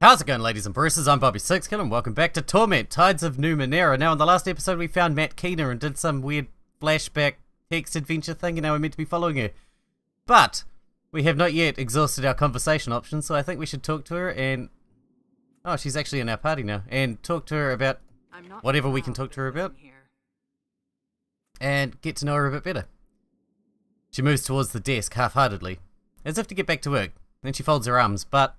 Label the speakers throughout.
Speaker 1: How's it going, ladies and Bruces? I'm Bobby Sixkill, and welcome back to Torment, Tides of Numenera. Now, in the last episode, we found Matt Keener and did some weird flashback text adventure thing, and now we're meant to be following her. But we have not yet exhausted our conversation options, so I think we should talk to her and... Oh, she's actually in our party now. And talk to her about whatever we can talk to her about. And get to know her a bit better. She moves towards the desk half-heartedly, as if to get back to work. Then she folds her arms, but...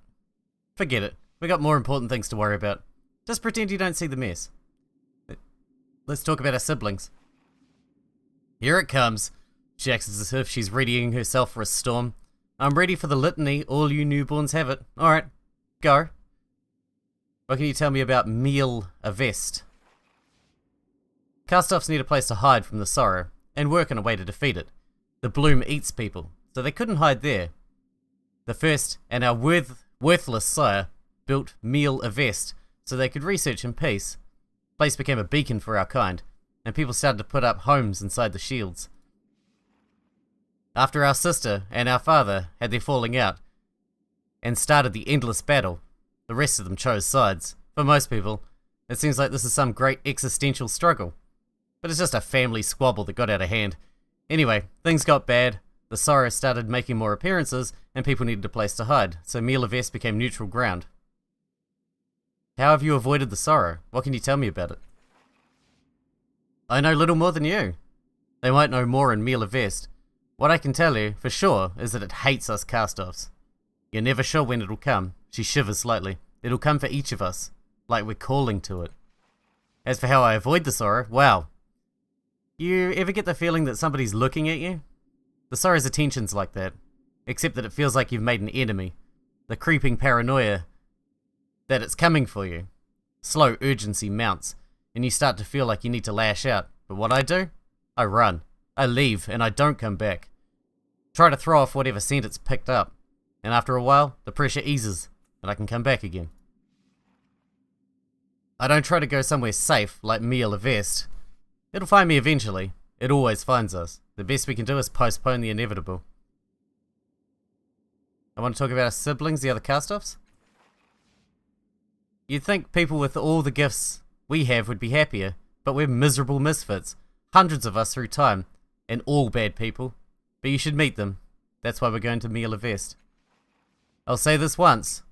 Speaker 1: forget it. We got more important things to worry about. Just pretend you don't see the mess. Let's talk about our siblings. Here it comes. She acts as if she's readying herself for a storm. I'm ready for the litany. All you newborns have it. Alright, go. What can you tell me about Meal a Vest? Cast-offs need a place to hide from the sorrow, and work on a way to defeat it. The bloom eats people, so they couldn't hide there. The first, and our worthless sire, built Meal a Vest so they could research in peace. The place became a beacon for our kind, and people started to put up homes inside the shields. After our sister and our father had their falling out and started the endless battle, the rest of them chose sides. For most people, it seems like this is some great existential struggle, but it's just a family squabble that got out of hand. Anyway, things got bad. The sorrow started making more appearances, and people needed a place to hide, so Meal a Vest became neutral ground. How have you avoided the sorrow? What can you tell me about it? I know little more than you. They might know more in Meal a Vest. What I can tell you, for sure, is that it hates us cast-offs. You're never sure when it'll come. She shivers slightly. It'll come for each of us, like we're calling to it. As for how I avoid the sorrow, wow. You ever get the feeling that somebody's looking at you? The sorrow's attention's like that, except that it feels like you've made an enemy. The creeping paranoia that it's coming for you. Slow urgency mounts, and you start to feel like you need to lash out. But what I do? I run. I leave, and I don't come back. Try to throw off whatever scent it's picked up, and after a while, the pressure eases, and I can come back again. I don't try to go somewhere safe, like Meal a Vest. It'll find me eventually. It always finds us. The best we can do is postpone the inevitable. I want to talk about our siblings, the other cast-offs. You'd think people with all the gifts we have would be happier, but we're miserable misfits. Hundreds of us through time, and all bad people. But you should meet them. That's why we're going to Meal a Vest. I'll say this once.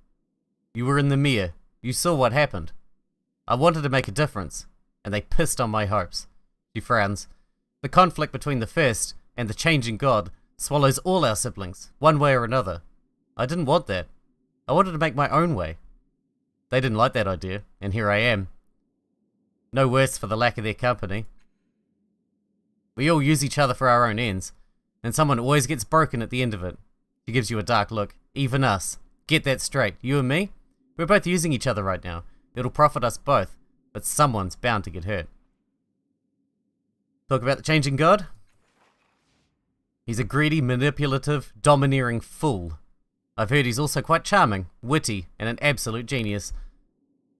Speaker 1: You were in the mere. You saw what happened. I wanted to make a difference, and they pissed on my hopes. She frowns. The conflict between the first and the changing god swallows all our siblings, one way or another. I didn't want that. I wanted to make my own way. They didn't like that idea, and here I am. No worse for the lack of their company. We all use each other for our own ends, and someone always gets broken at the end of it. She gives you a dark look. Even us. Get that straight. You and me? We're both using each other right now. It'll profit us both, but someone's bound to get hurt. Talk about the changing god? He's a greedy, manipulative, domineering fool. I've heard he's also quite charming, witty, and an absolute genius.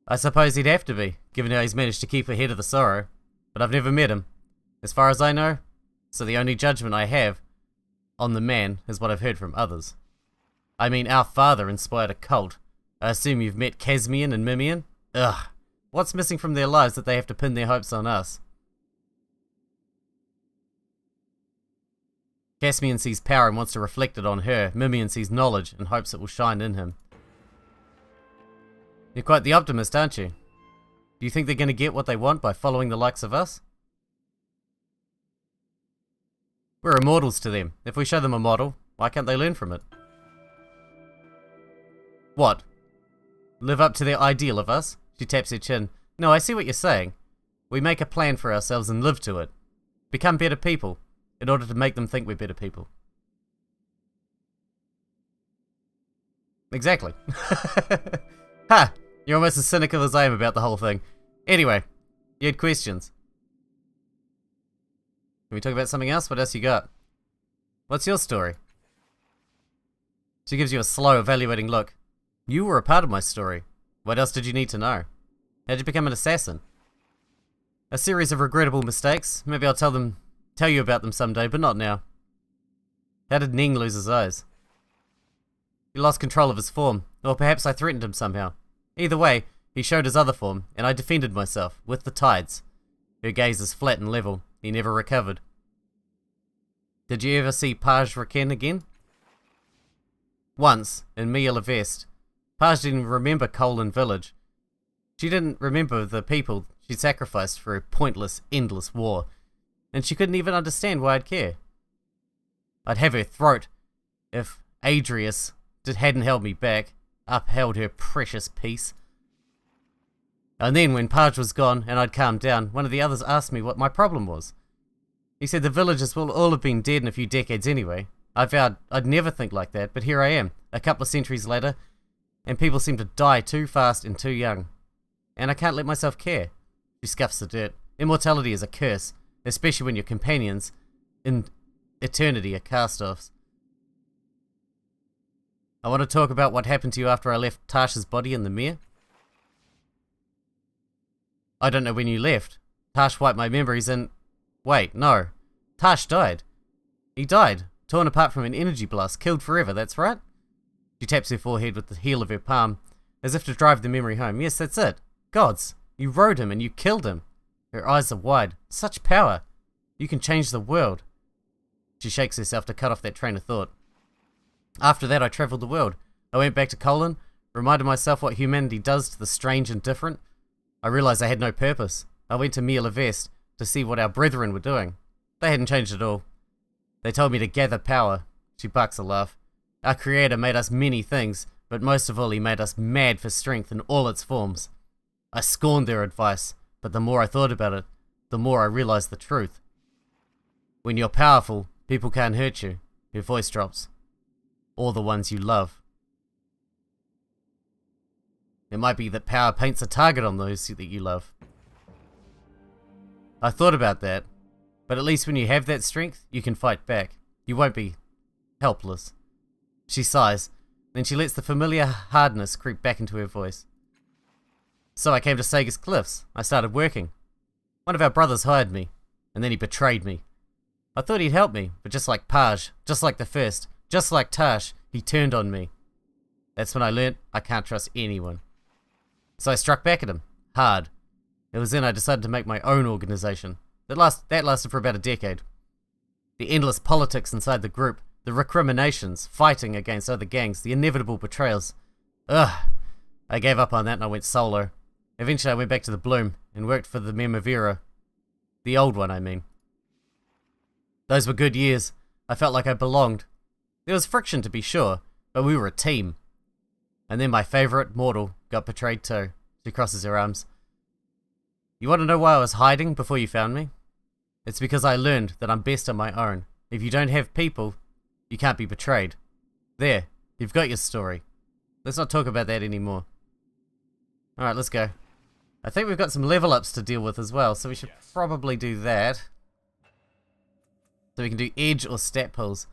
Speaker 1: I suppose he'd have to be, given how he's managed to keep ahead of the sorrow, but I've never met him. As far as I know, so the only judgment I have on the man is what I've heard from others. I mean, our father inspired a cult. I assume you've met Casmian and Mimian? Ugh, what's missing from their lives that they have to pin their hopes on us? Casmian sees power and wants to reflect it on her. Mimian sees knowledge and hopes it will shine in him. You're quite the optimist, aren't you? Do you think they're going to get what they want by following the likes of us? We're immortals to them. If we show them a model, why can't they learn from it? What? Live up to their ideal of us? She taps her chin. No, I see what you're saying. We make a plan for ourselves and live to it. Become better people, in order to make them think we're better people. Exactly. Ha! You're almost as cynical as I am about the whole thing. Anyway, you had questions. Can we talk about something else? What else you got? What's your story? She gives you a slow, evaluating look. You were a part of my story. What else did you need to know? How'd you become an assassin? A series of regrettable mistakes. Maybe I'll tell you about them someday, but not now. How did Ning lose his eyes? He lost control of his form, or perhaps I threatened him somehow. Either way, he showed his other form, and I defended myself, with the tides. Her gaze is flat and level. He never recovered. Did you ever see Page Raken again? Once, in Mia Vest. Page didn't remember Colin Village. She didn't remember the people she sacrificed for a pointless, endless war, and she couldn't even understand why I'd care. I'd have her throat if Adrius hadn't held me back, upheld her precious peace. And then, when Page was gone and I'd calmed down, one of the others asked me what my problem was. He said the villagers will all have been dead in a few decades anyway. I vowed I'd never think like that, but here I am, a couple of centuries later, and people seem to die too fast and too young. And I can't let myself care. She scuffs the dirt. Immortality is a curse, especially when your companions in eternity are cast-offs. I want to talk about what happened to you after I left Tasha's body in the mere. I don't know when you left. Tash wiped my memories and... Wait, no. Tash died. He died, torn apart from an energy blast, killed forever, that's right? She taps her forehead with the heel of her palm, as if to drive the memory home. Yes, that's it. Gods, you rode him and you killed him. Her eyes are wide. Such power. You can change the world. She shakes herself to cut off that train of thought. After that, I travelled the world. I went back to Colin, reminded myself what humanity does to the strange and different. I realised I had no purpose. I went to Mia Vest to see what our brethren were doing. They hadn't changed at all. They told me to gather power. She bucks a laugh. Our Creator made us many things, but most of all he made us mad for strength in all its forms. I scorned their advice, but the more I thought about it, the more I realised the truth. When you're powerful, people can't hurt you. Her voice drops. Or the ones you love. It might be that power paints a target on those that you love. I thought about that, but at least when you have that strength, you can fight back. You won't be helpless. She sighs, then she lets the familiar hardness creep back into her voice. So I came to Sager's Cliffs. I started working. One of our brothers hired me, and then he betrayed me. I thought he'd help me, but just like Page, just like the first, just like Tash, he turned on me. That's when I learnt I can't trust anyone. So I struck back at him, hard. It was then I decided to make my own organisation. That lasted for about a decade. The endless politics inside the group, the recriminations, fighting against other gangs, the inevitable betrayals. Ugh. I gave up on that and I went solo. Eventually I went back to the Bloom and worked for the Memavera. The old one, I mean. Those were good years. I felt like I belonged. There was friction to be sure, but we were a team. And then my favourite mortal got betrayed too. She crosses her arms. You want to know why I was hiding before you found me? It's because I learned that I'm best on my own. If you don't have people, you can't be betrayed. There, you've got your story. Let's not talk about that anymore. Alright, let's go. I think we've got some level ups to deal with as well, so we should probably do that. So we can do edge or stat pulls.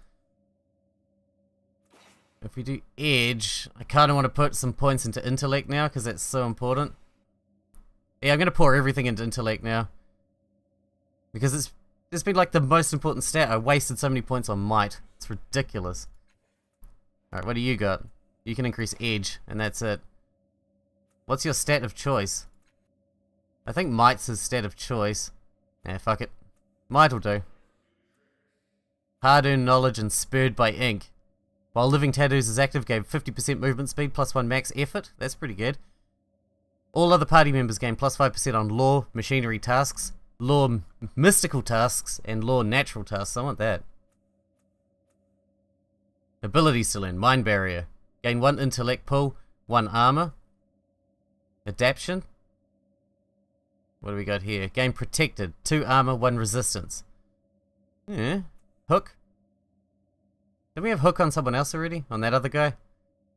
Speaker 1: If we do edge, I kind of want to put some points into intellect now because that's so important. Yeah, I'm going to pour everything into intellect now. Because it's been like the most important stat. I wasted so many points on might. It's ridiculous. Alright, what do you got? You can increase edge, and that's it. What's your stat of choice? I think might's his stat of choice. Nah, fuck it. Might will do. Hard-earned knowledge and spurred by ink. While Living Tattoos is active, gave 50% movement speed plus 1 max effort. That's pretty good. All other party members gain plus 5% on law, machinery tasks, law mystical tasks, and law natural tasks. I want that. Abilities to learn. Mind Barrier. Gain 1 intellect pull, 1 armor. Adaption. What do we got here? Gain protected, 2 armor, 1 resistance. Yeah. Hook. Did we have hook on someone else already? On that other guy?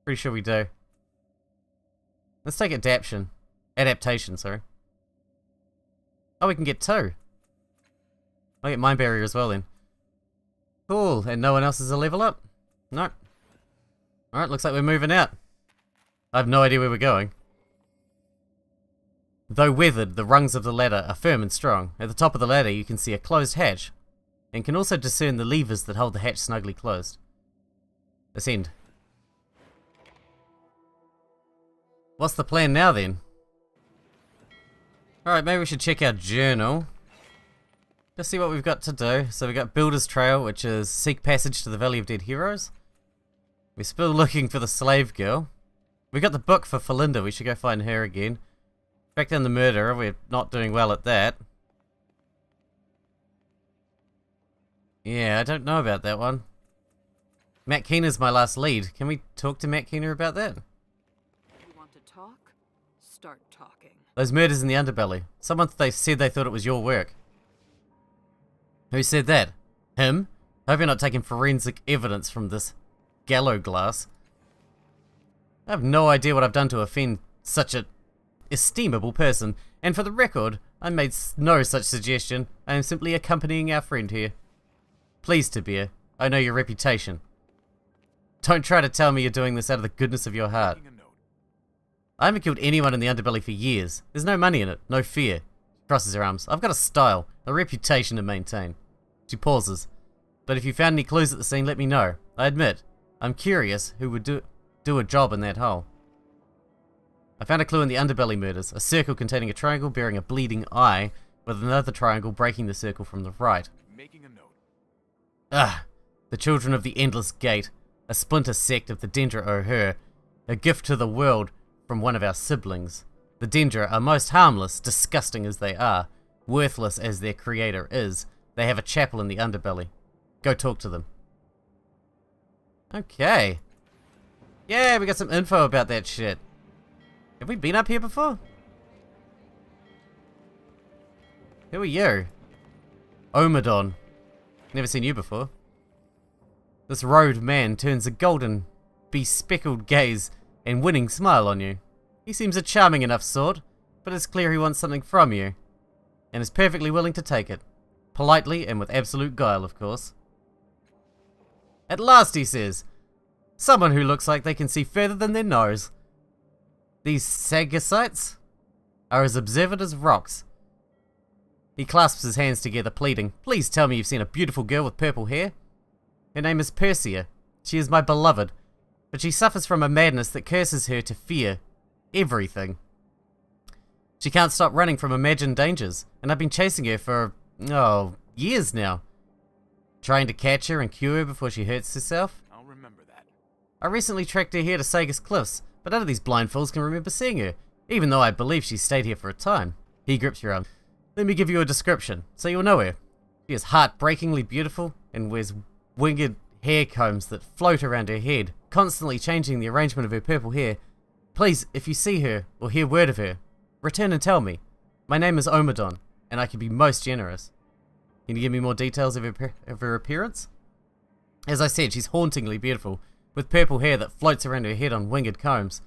Speaker 1: Pretty sure we do. Let's take adaptation. Adaptation, sorry. Oh, we can get 2. I'll get Mind Barrier as well then. Cool, and no one else is a level up? No. Alright, looks like we're moving out. I have no idea where we're going. Though weathered, the rungs of the ladder are firm and strong. At the top of the ladder you can see a closed hatch, and can also discern the levers that hold the hatch snugly closed. Ascend. What's the plan now then? Alright, maybe we should check our journal. Just see what we've got to do. So we've got Builder's Trail, which is seek passage to the Valley of Dead Heroes. We're still looking for the slave girl. We got the book for Felinda, we should go find her again. Track down the murderer, we're not doing well at that. Yeah, I don't know about that one. Matt Keener's my last lead. Can we talk to Matt Keener about that?
Speaker 2: You want to talk? Start talking.
Speaker 1: Those murders in the underbelly. Someone said they thought it was your work. Who said that? Him? I hope you're not taking forensic evidence from this gallow glass. I have no idea what I've done to offend such an estimable person, and for the record, I made no such suggestion. I am simply accompanying our friend here. Please, Tabir, I know your reputation. Don't try to tell me you're doing this out of the goodness of your heart. I haven't killed anyone in the underbelly for years. There's no money in it, no fear. She crosses her arms. I've got a style, a reputation to maintain. She pauses. But if you found any clues at the scene, let me know. I admit, I'm curious who would do a job in that hole. I found a clue in the underbelly murders, a circle containing a triangle bearing a bleeding eye, with another triangle breaking the circle from the right.
Speaker 3: Making a note.
Speaker 1: Ah, the Children of the Endless Gate, a splinter sect of the Dendra O'Her, a gift to the world from one of our siblings. The Dendra are most harmless, disgusting as they are, worthless as their creator is. They have a chapel in the underbelly. Go talk to them. Okay. Yeah, we got some info about that shit. Have we been up here before? Who are you? Omadon. Never seen you before. This robed man turns a golden, bespeckled gaze and winning smile on you. He seems a charming enough sort, but it's clear he wants something from you, and is perfectly willing to take it. Politely and with absolute guile, of course. At last, he says. Someone who looks like they can see further than their nose. These Sagasites are as observant as rocks. He clasps his hands together, pleading, Please tell me you've seen a beautiful girl with purple hair. Her name is Perseia. She is my beloved, but she suffers from a madness that curses her to fear everything. She can't stop running from imagined dangers, and I've been chasing her for, years now. Trying to catch her and cure her before she hurts herself.
Speaker 3: I'll remember that.
Speaker 1: I recently tracked her here to Sagas Cliffs, but none of these blind fools can remember seeing her, even though I believe she stayed here for a time. He grips your arm. Let me give you a description, so you'll know her. She is heartbreakingly beautiful, and wears winged hair combs that float around her head, constantly changing the arrangement of her purple hair. Please, if you see her, or hear word of her, return and tell me. My name is Omadon, and I can be most generous. Can you give me more details of her appearance? As I said, she's hauntingly beautiful, with purple hair that floats around her head on winged combs.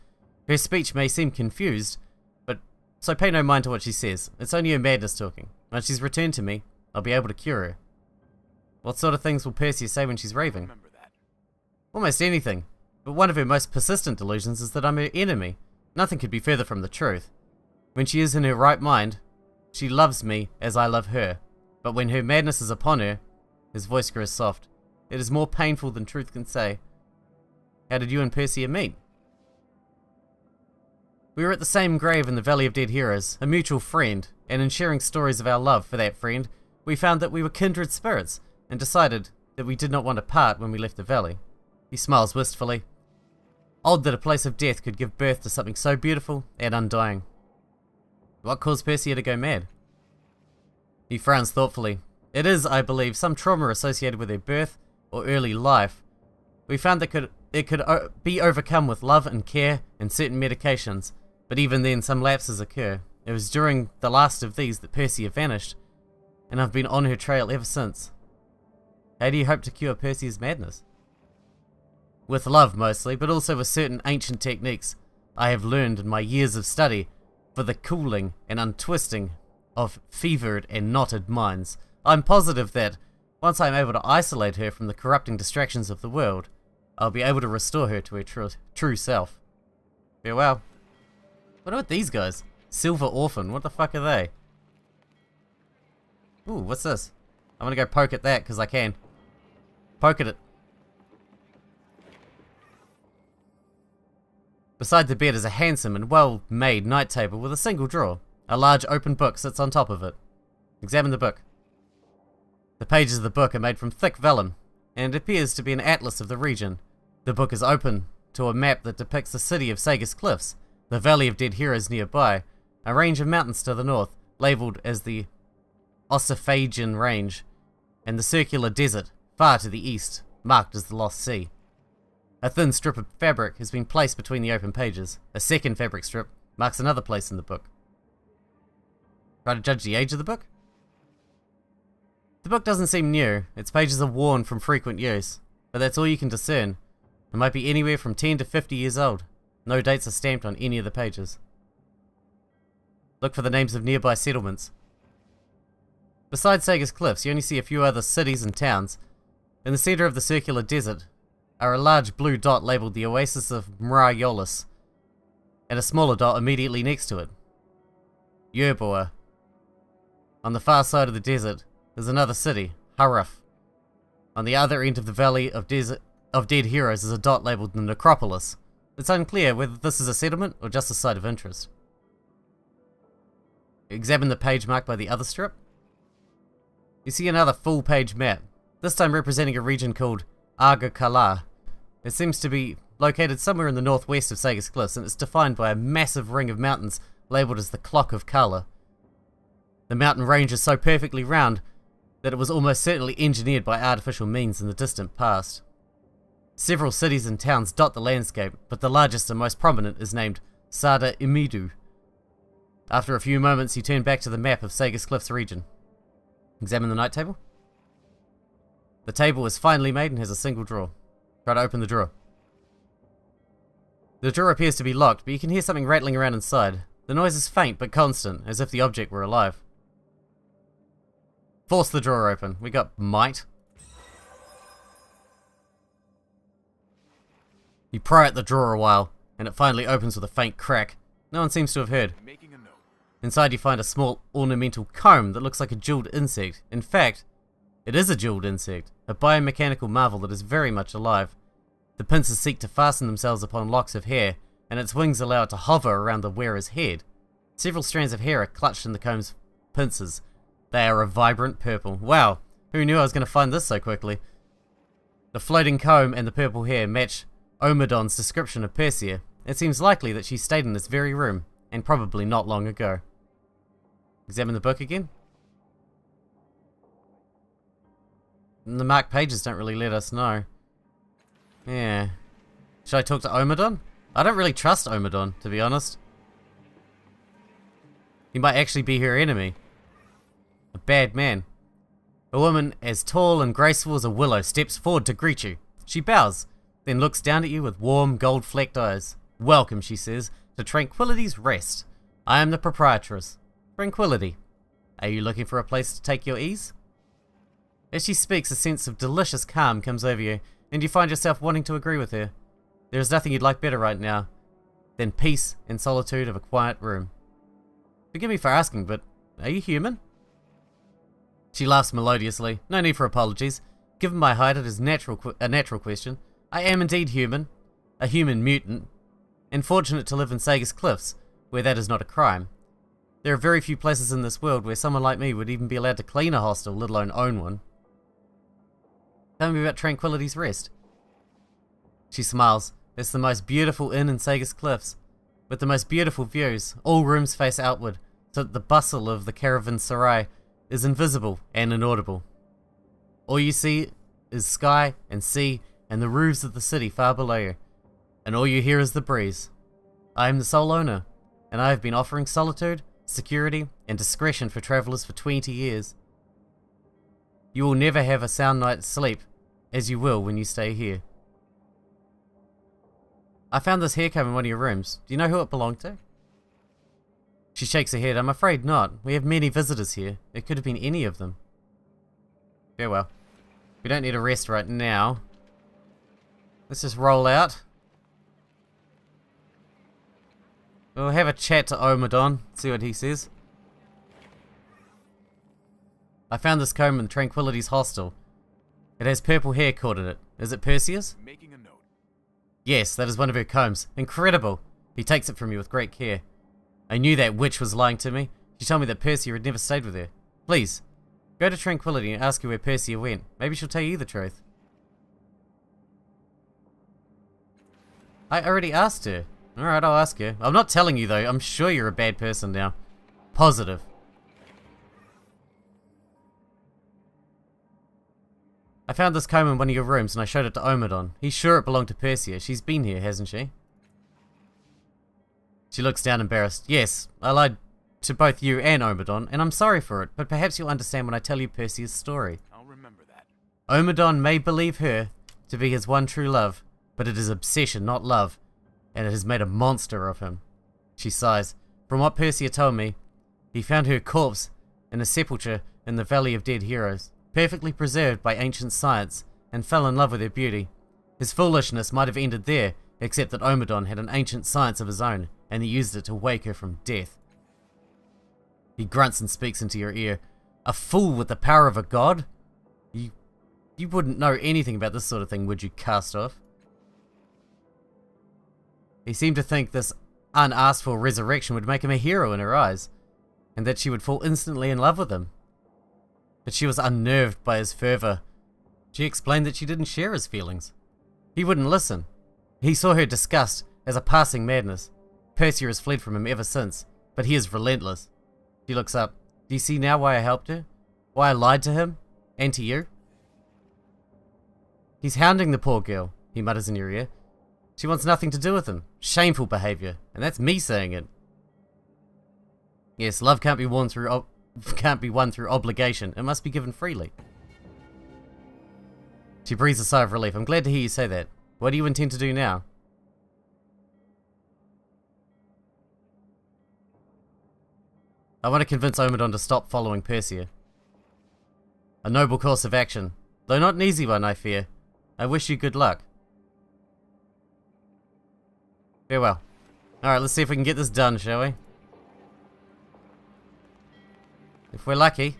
Speaker 1: Her speech may seem confused, so pay no mind to what she says. It's only her madness talking. Once she's returned to me, I'll be able to cure her. What sort of things will Perseia say when she's raving?
Speaker 3: Remember that.
Speaker 1: Almost anything. But one of her most persistent delusions is that I'm her enemy. Nothing could be further from the truth. When she is in her right mind, she loves me as I love her. But when her madness is upon her, his voice grows soft. It is more painful than truth can say. How did you and Perseia meet? We were at the same grave in the Valley of Dead Heroes, a mutual friend, and in sharing stories of our love for that friend, we found that we were kindred spirits, and decided that we did not want to part when we left the valley. He smiles wistfully. Odd that a place of death could give birth to something so beautiful and undying. What caused Perseia to go mad? He frowns thoughtfully. It is, I believe, some trauma associated with her birth or early life. We found that it could be overcome with love and care and certain medications, but even then some lapses occur. It was during the last of these that Perseia vanished, and I've been on her trail ever since. How do you hope to cure Perseia's madness? With love mostly, but also with certain ancient techniques I have learned in my years of study for the cooling and untwisting of fevered and knotted minds. I'm positive that, once I'm able to isolate her from the corrupting distractions of the world, I'll be able to restore her to her true self. Farewell. What about these guys? Silver Orphan, what the fuck are they? Ooh, what's this? I'm gonna go poke at that, because I can. Poke at it. Beside the bed is a handsome and well-made night table with a single drawer. A large open book sits on top of it. Examine the book. The pages of the book are made from thick vellum, and it appears to be an atlas of the region. The book is open to a map that depicts the city of Sagus Cliffs, the Valley of Dead Heroes nearby, a range of mountains to the north, labelled as the Ossiphagian Range, and the circular desert, far to the east, marked as the Lost Sea. A thin strip of fabric has been placed between the open pages. A second fabric strip marks another place in the book. Try to judge the age of the book? The book doesn't seem new. Its pages are worn from frequent use, but that's all you can discern. It might be anywhere from 10 to 50 years old. No dates are stamped on any of the pages. Look for the names of nearby settlements. Besides Sagus Cliffs, you only see a few other cities and towns. In the center of the circular desert are a large blue dot labelled the Oasis of Mrayolis, and a smaller dot immediately next to it. Yerboa. On the far side of the desert is another city, Haruf. On the other end of the Valley of Dead Heroes is a dot labelled the Necropolis. It's unclear whether this is a settlement or just a site of interest. Examine the page marked by the other strip. You see another full-page map, this time representing a region called Arga Kala. It seems to be located somewhere in the northwest of Sagus Cliffs, and it's defined by a massive ring of mountains labelled as the Clock of Kala. The mountain range is so perfectly round that it was almost certainly engineered by artificial means in the distant past. Several cities and towns dot the landscape, but the largest and most prominent is named Sada Imidu. After a few moments, you turn back to the map of Sagus Cliffs region. Examine the night table. The table is finely made and has a single drawer. Try to open the drawer. The drawer appears to be locked, but you can hear something rattling around inside. The noise is faint but constant, as if the object were alive. Force the drawer open. We got might. You pry at the drawer a while, and it finally opens with a faint crack. No one seems to have heard. Inside you find a small ornamental comb that looks like a jeweled insect. In fact, it is a jeweled insect, a biomechanical marvel that is very much alive. The pincers seek to fasten themselves upon locks of hair, and its wings allow it to hover around the wearer's head. Several strands of hair are clutched in the comb's pincers. They are a vibrant purple. Wow, who knew I was going to find this so quickly? The floating comb and the purple hair match Omidon's description of Perseia. It seems likely that she stayed in this very room, and probably not long ago. Examine the book again. The marked pages don't really let us know. Yeah. Should I talk to Omidon? I don't really trust Omidon, to be honest. He might actually be her enemy. A bad man. A woman as tall and graceful as a willow steps forward to greet you. She bows, then looks down at you with warm, gold-flecked eyes. Welcome, she says, to Tranquility's Rest. I am the proprietress. Tranquility. Are you looking for a place to take your ease? As she speaks, a sense of delicious calm comes over you, and you find yourself wanting to agree with her. There is nothing you'd like better right now than peace and solitude of a quiet room. Forgive me for asking, but are you human? She laughs melodiously. No need for apologies. Given my height, it is a natural question. I am indeed human. A human mutant. And fortunate to live in Sagus Cliffs, where that is not a crime. There are very few places in this world where someone like me would even be allowed to clean a hostel, let alone own one. Tell me about Tranquility's Rest. She smiles. It's the most beautiful inn in Sagus Cliffs, with the most beautiful views. All rooms face outward, so that the bustle of the caravanserai is invisible and inaudible. All you see is sky and sea and the roofs of the city far below you, and all you hear is the breeze. I am the sole owner, and I have been offering solitude, security, and discretion for travellers for 20 years. You will never have a sound night's sleep, as you will when you stay here. I found this hair comb in one of your rooms. Do you know who it belonged to? She shakes her head. I'm afraid not. We have many visitors here. It could have been any of them. Farewell. We don't need a rest right now. Let's just roll out. We'll have a chat to Omidon, see what he says. I found this comb in Tranquility's hostel. It has purple hair caught in it. Is it Perseia's?
Speaker 3: Making a note.
Speaker 1: Yes, that is one of her combs. Incredible. He takes it from me with great care. I knew that witch was lying to me. She told me that Perseia had never stayed with her. Please, go to Tranquility and ask her where Perseia went. Maybe she'll tell you the truth. I already asked her. Alright, I'll ask her. I'm not telling you though. I'm sure you're a bad person now. Positive. I found this comb in one of your rooms and I showed it to Omidon. He's sure it belonged to Perseia. She's been here, hasn't she? She looks down embarrassed. Yes, I lied to both you and Omidon, and I'm sorry for it, but perhaps you'll understand when I tell you Perseia's story.
Speaker 3: I'll remember that.
Speaker 1: Omidon may believe her to be his one true love, but it is obsession, not love, and it has made a monster of him. She sighs. From what Perseia told me, he found her corpse in a sepulchre in the Valley of Dead Heroes, perfectly preserved by ancient science, and fell in love with her beauty. His foolishness might have ended there, except that Omidon had an ancient science of his own, and he used it to wake her from death. He grunts and speaks into your ear. A fool with the power of a god? You wouldn't know anything about this sort of thing, would you, cast off? He seemed to think this unasked for resurrection would make him a hero in her eyes, and that she would fall instantly in love with him. But she was unnerved by his fervor. She explained that she didn't share his feelings. He wouldn't listen. He saw her disgust as a passing madness. Perseia has fled from him ever since, but he is relentless. She looks up. Do you see now why I helped her? Why I lied to him? And to you? He's hounding the poor girl, he mutters in your ear. She wants nothing to do with him. Shameful behavior. And that's me saying it. Yes, love can't be won through obligation. It must be given freely. She breathes a sigh of relief. I'm glad to hear you say that. What do you intend to do now? I want to convince Omidon to stop following Perseia. A noble course of action, though not an easy one, I fear. I wish you good luck. Farewell. Alright, let's see if we can get this done, shall we? If we're lucky.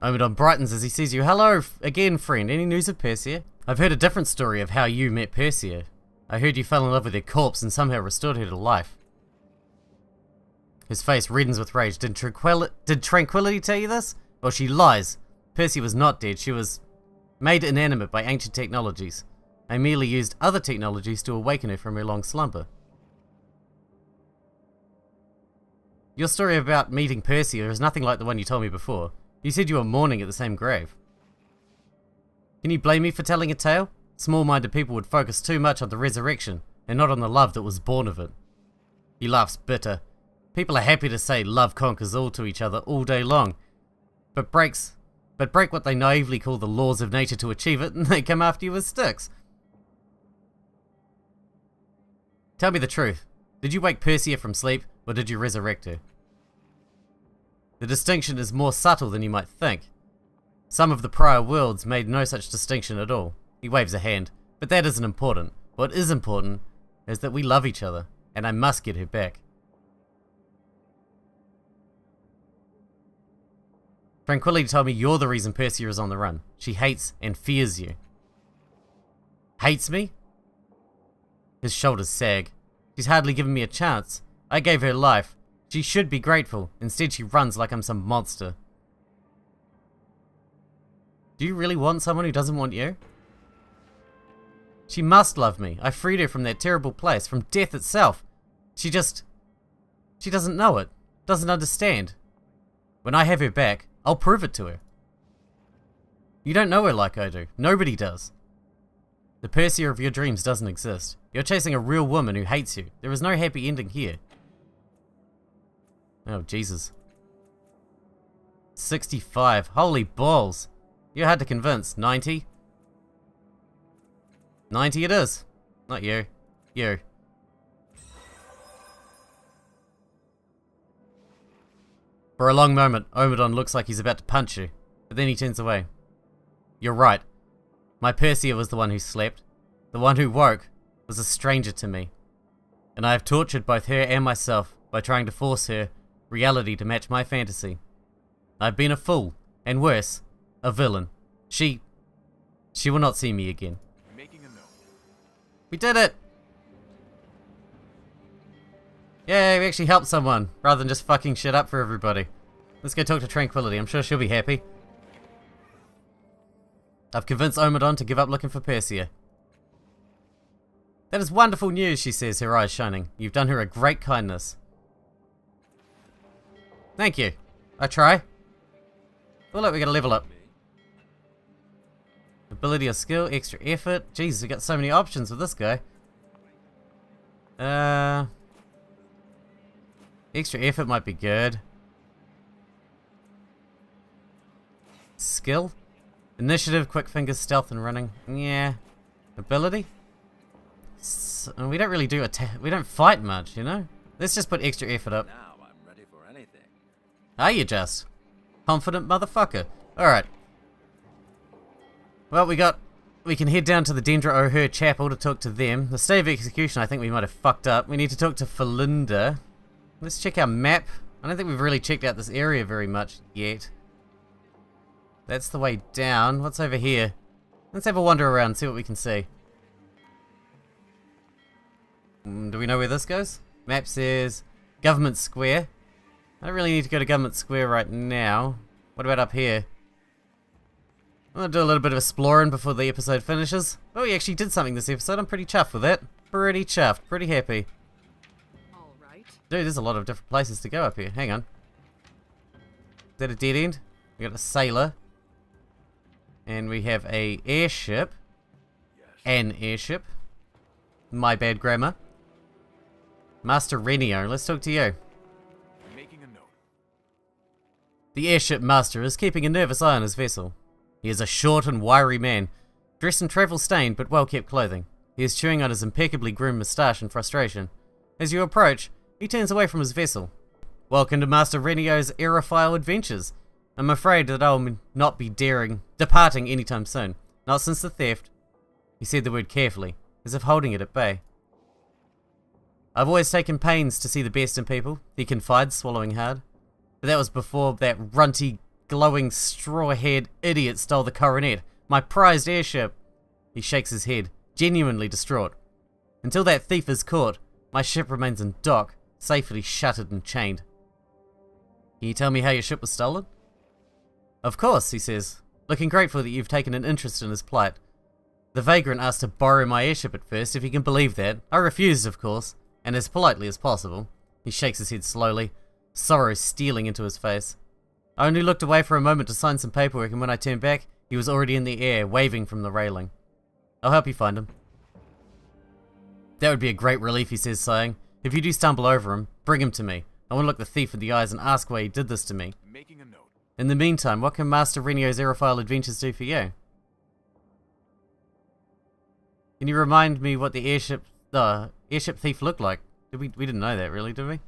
Speaker 1: Omidon brightens as he sees you. Hello again, friend. Any news of Perseia? I've heard a different story of how you met Perseia. I heard you fell in love with her corpse and somehow restored her to life. His face reddens with rage. Did Tranquility tell you this? Well, she lies. Perseia was not dead. She was made inanimate by ancient technologies. I merely used other technologies to awaken her from her long slumber. Your story about meeting Perseia is nothing like the one you told me before. You said you were mourning at the same grave. Can you blame me for telling a tale? Small-minded people would focus too much on the resurrection, and not on the love that was born of it. He laughs bitter. People are happy to say love conquers all to each other all day long, but break what they naively call the laws of nature to achieve it, and they come after you with sticks. Tell me the truth. Did you wake Perseia from sleep, or did you resurrect her? The distinction is more subtle than you might think. Some of the prior worlds made no such distinction at all. He waves a hand. But that isn't important. What is important is that we love each other, and I must get her back. Tranquility told me you're the reason Perseia is on the run. She hates and fears you. Hates me? His shoulders sag. She's hardly given me a chance. I gave her life. She should be grateful. Instead she runs like I'm some monster. Do you really want someone who doesn't want you? She must love me. I freed her from that terrible place, from death itself. She doesn't know it. Doesn't understand. When I have her back, I'll prove it to her. You don't know her like I do. Nobody does. The Perseia of your dreams doesn't exist. You're chasing a real woman who hates you. There is no happy ending here. Oh, Jesus. 65. Holy balls. You're hard to convince. 90? 90 it is. Not you. You. For a long moment, Omidon looks like he's about to punch you, but then he turns away. You're right. My Perseia was the one who slept. The one who woke was a stranger to me. And I have tortured both her and myself by trying to force her reality to match my fantasy. I've been a fool, and worse, a villain. She will not see me again.
Speaker 3: I'm making a note.
Speaker 1: We did it! Yay, we actually helped someone, rather than just fucking shit up for everybody. Let's go talk to Tranquility, I'm sure she'll be happy. I've convinced Omidon to give up looking for Perseia. That is wonderful news, she says, her eyes shining. You've done her a great kindness. Thank you. I try. Oh look, we gotta level up. Ability or skill, extra effort. Jesus, we got so many options with this guy. Extra effort might be good. Skill? Initiative, quick fingers, stealth, and running. Yeah. Ability? We don't really do we don't fight much, you know? Let's just put extra effort up.
Speaker 3: Now I'm ready for anything.
Speaker 1: Are you just? Confident motherfucker. Alright. Well, we can head down to the Dendra O'Her Chapel to talk to them. The state of execution I think we might have fucked up. We need to talk to Felinda. Let's check our map. I don't think we've really checked out this area very much yet. That's the way down. What's over here? Let's have a wander around, see what we can see. Do we know where this goes? Map says Government Square. I don't really need to go to Government Square right now. What about up here? I'm gonna do a little bit of exploring before the episode finishes. Oh, we actually did something this episode. I'm pretty chuffed with it. Pretty chuffed. Pretty happy.
Speaker 2: All right.
Speaker 1: Dude, there's a lot of different places to go up here. Hang on. Is that a dead end? We got a sailor. And we have a airship. An airship. My bad grammar. Master Renio, let's talk to you.
Speaker 3: Making a note.
Speaker 1: The airship master is keeping a nervous eye on his vessel. He is a short and wiry man, dressed in travel-stained but well-kept clothing. He is chewing on his impeccably groomed moustache in frustration. As you approach, he turns away from his vessel. Welcome to Master Renio's aerophile adventures. I'm afraid that I will not be departing anytime soon. Not since the theft. He said the word carefully, as if holding it at bay. I've always taken pains to see the best in people, he confides, swallowing hard. But that was before that runty, glowing, straw-haired idiot stole the coronet, my prized airship. He shakes his head, genuinely distraught. Until that thief is caught, my ship remains in dock, safely shuttered and chained. Can you tell me how your ship was stolen? Of course, he says, looking grateful that you've taken an interest in his plight. The vagrant asked to borrow my airship at first, if you can believe that. I refused, of course, and as politely as possible. He shakes his head slowly, sorrow stealing into his face. I only looked away for a moment to sign some paperwork, and when I turned back, he was already in the air, waving from the railing. I'll help you find him. That would be a great relief, he says, sighing. If you do stumble over him, bring him to me. I want to look the thief in the eyes and ask why he did this to me.
Speaker 3: Making a note.
Speaker 1: In the meantime, what can Master Renio's aerophile adventures do for you? Can you remind me what the airship thief looked like? We didn't know that, really, did we?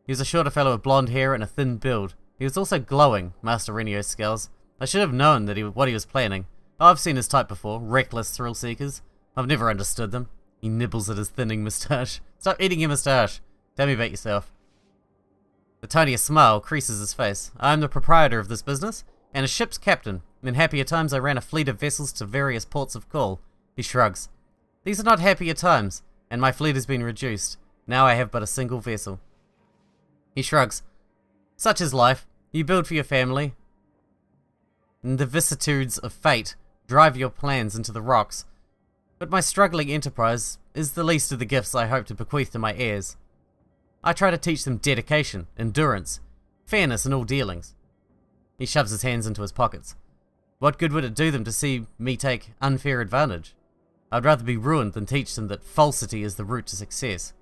Speaker 1: He was a shorter fellow with blonde hair and a thin build. He was also glowing, Master Renio scowls. I should have known that what he was planning. Oh, I've seen his type before, reckless thrill seekers. I've never understood them. He nibbles at his thinning moustache. Stop eating your moustache. Tell me about yourself. The tiniest smile creases his face. I am the proprietor of this business, and a ship's captain. In happier times I ran a fleet of vessels to various ports of call. He shrugs. These are not happier times, and my fleet has been reduced. Now I have but a single vessel. He shrugs. Such is life. You build for your family, and the vicissitudes of fate drive your plans into the rocks. But my struggling enterprise is the least of the gifts I hope to bequeath to my heirs. I try to teach them dedication, endurance, fairness in all dealings. He shoves his hands into his pockets. What good would it do them to see me take unfair advantage? I'd rather be ruined than teach them that falsity is the route to success.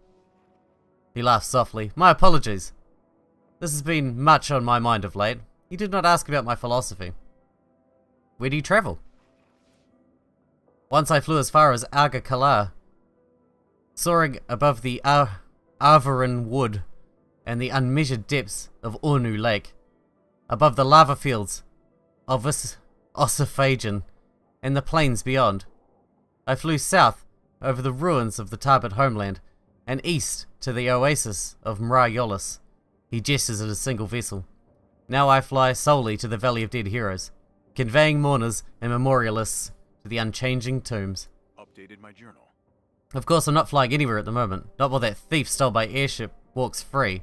Speaker 1: He laughs softly. My apologies. This has been much on my mind of late. You did not ask about my philosophy. Where do you travel? Once I flew as far as Aga Kala, soaring above the Arvarin Wood and the unmeasured depths of Ornu Lake, above the lava fields of Ossiphagen and the plains beyond. I flew south over the ruins of the Tarbet homeland and east to the oasis of Mrayolis. He gestures at a single vessel. Now I fly solely to the Valley of Dead Heroes, conveying mourners and memorialists to the unchanging tombs.
Speaker 3: Updated my journal.
Speaker 1: Of course, I'm not flying anywhere at the moment. Not while that thief stole my airship walks free.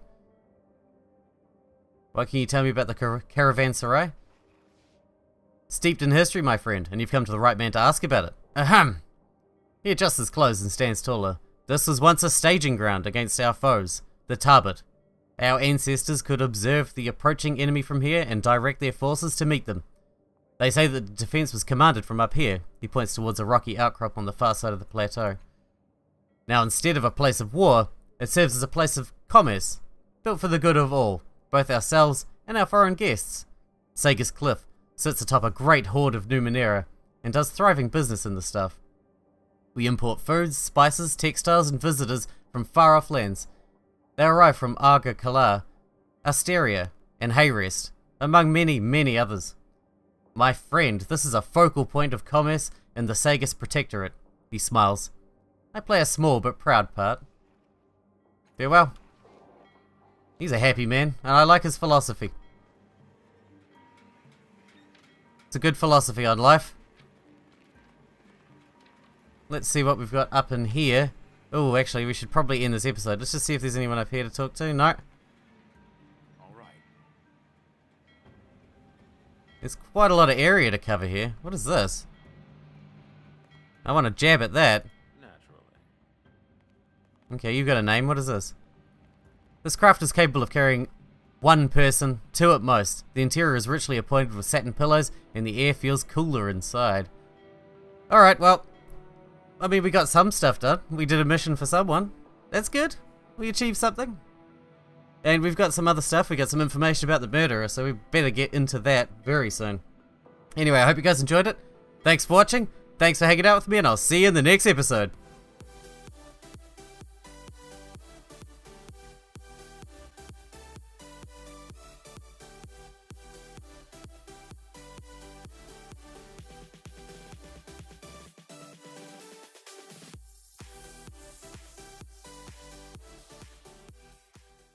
Speaker 1: What can you tell me about the caravanserai? Steeped in history, my friend, and you've come to the right man to ask about it. Ahem! He adjusts his clothes and stands taller. This was once a staging ground against our foes, the Tarbit. Our ancestors could observe the approaching enemy from here and direct their forces to meet them. They say that the defense was commanded from up here. He points towards a rocky outcrop on the far side of the plateau. Now, instead of a place of war, it serves as a place of commerce, built for the good of all, both ourselves and our foreign guests. Sager's Cliff sits atop a great hoard of Numenera and does thriving business in the stuff. We import foods, spices, textiles, and visitors from far-off lands. They arrive from Arga Kalar, Asteria, and Hayrest, among many, many others. My friend, this is a focal point of commerce in the Sagas Protectorate. He smiles. I play a small but proud part. Farewell. He's a happy man, and I like his philosophy. It's a good philosophy on life. Let's see what we've got up in here. Oh, actually, we should probably end this episode. Let's just see if there's anyone up here to talk to. No.
Speaker 3: All right.
Speaker 1: There's quite a lot of area to cover here. What is this? I want to jab at that.
Speaker 3: Naturally.
Speaker 1: Okay, you've got a name. What is this? This craft is capable of carrying one person, two at most. The interior is richly appointed with satin pillows, and the air feels cooler inside. Alright, well, I mean, we got some stuff done. We did a mission for someone. That's good. We achieved something. And we've got some other stuff. We got some information about the murderer, so we better get into that very soon. Anyway, I hope you guys enjoyed it. Thanks for watching. Thanks for hanging out with me, and I'll see you in the next episode.